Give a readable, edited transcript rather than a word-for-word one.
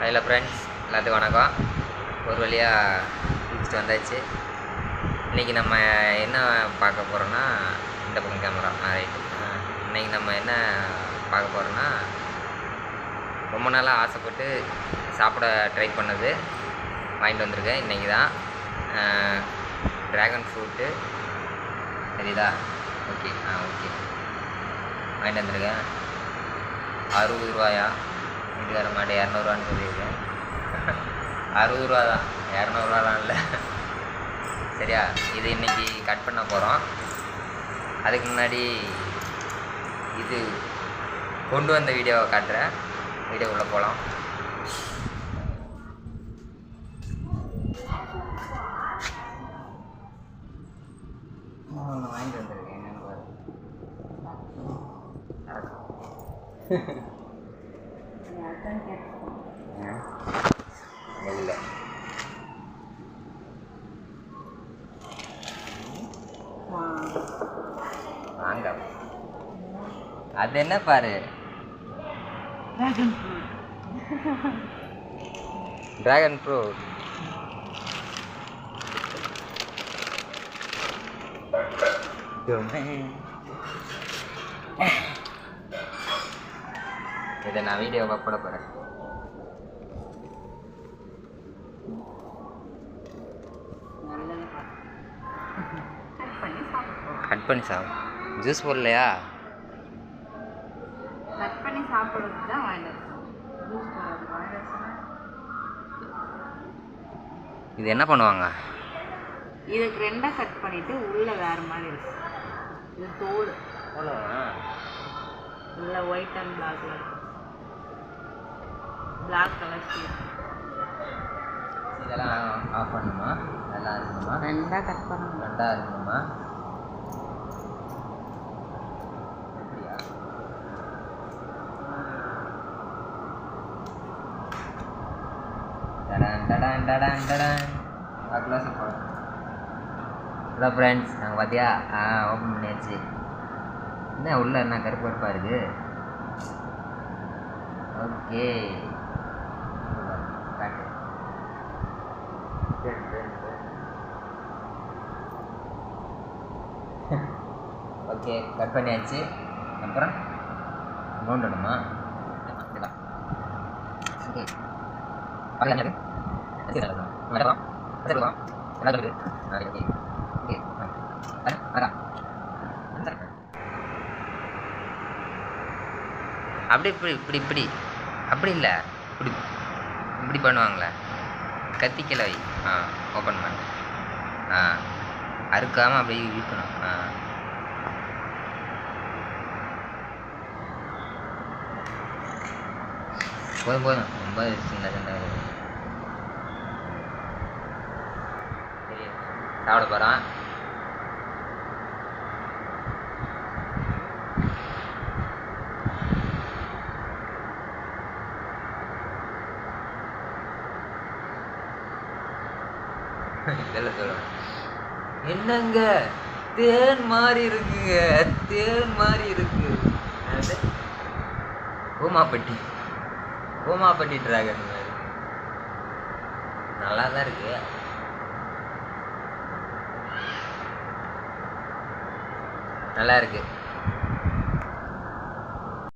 Hello friends, எல்லாத்துக்கும் வணக்கம். ஒரு வழியாக குளிச்சுட்டு வந்தாச்சு. இன்றைக்கி நம்ம என்ன பார்க்க போகிறோன்னா, இந்த பக்கம் கேமரா ரைட்டு. இன்றைக்கி நம்ம என்ன பார்க்க போகிறோன்னா, ரொம்ப நாளாக ஆசைப்பட்டு சாப்பிட ட்ரை பண்ணது வாங்கிட்டு வந்திருக்கேன். இன்றைக்கி தான் ட்ராகன் ஃப்ரூட்டு சரிதா? ஓகே ஓகே வாங்கிட்டு வந்திருக்கேன். 60 ரூபாயா? வீட்டுக்கார மாட்டே 200ரூவான்னு சொல்லியிருக்கேன். 60 ரூபா தான், 200ரூவாலாம் இல்லை. சரியா? இது இன்றைக்கி கட் பண்ண போகிறோம். அதுக்கு முன்னாடி இது கொண்டு வந்த வீடியோவை காட்டுறேன். வீடியோ உள்ளே போகலாம். வாங்கிட்டு வந்திருக்கேன். என்னென்னு பாரு. இல்லை வாங்க, அது என்ன பாரு, ட்ராகன் ஃப்ரூட். இதை நான் வீடியோவை போட போகிறேன். கட் பண்ணி சாப்பிடு. ஜூஸ் போடலையா? கட் பண்ணி சாப்பிட்றதுக்கு தான் வாங்கிட்டு. இது என்ன பண்ணுவாங்க? இதுக்கு ரெண்டாக கட் பண்ணிவிட்டு உள்ளே வேறு மாதிரி இருக்கு. இது தோல் உள்ள ஒயிட் அண்ட் பிளாக்ல இருக்கு. Black colour sheet. இதெல்லாம் ஆஃப் பண்ணணுமா? அதெல்லாம் இருக்கணுமா? ரெண்டாக கட் பண்ணணும். ரெண்டாக இருக்கணுமா? ஹலோ ஃப்ரெண்ட்ஸ், நாங்கள் பார்த்தியா ஓப்பன் பண்ணியாச்சு. என்ன உள்ள என்ன கருப்பு கருப்பாக இருக்குது? ஓகே காட்டு. ஓகே கட் பண்ணியாச்சு. அப்புறம் அமௌண்ட் வேணுமா? ஓகே அப்படி இப்படி இப்படி இப்படி அப்படி இல்லை, இப்படி இப்படி பண்ணுவாங்களே, கத்திக்கலை வை. ஓப்பன் பண்ண. அறுக்காமல் அப்படியே இழுக்கணும். போதும் போதும், ரொம்ப சின்ன சின்ன. சரி, சாப்பிட போகிறான். இதெல்லாம் சொல்லுவேன். என்னங்க தேன் மாதிரி இருக்குங்க, தேன் மாதிரி இருக்கு. கோமாப்பட்டி கோமாப்பட்டி டிராகன் மாதிரி நல்லா தான் இருக்கு. நல்லா இருக்கு.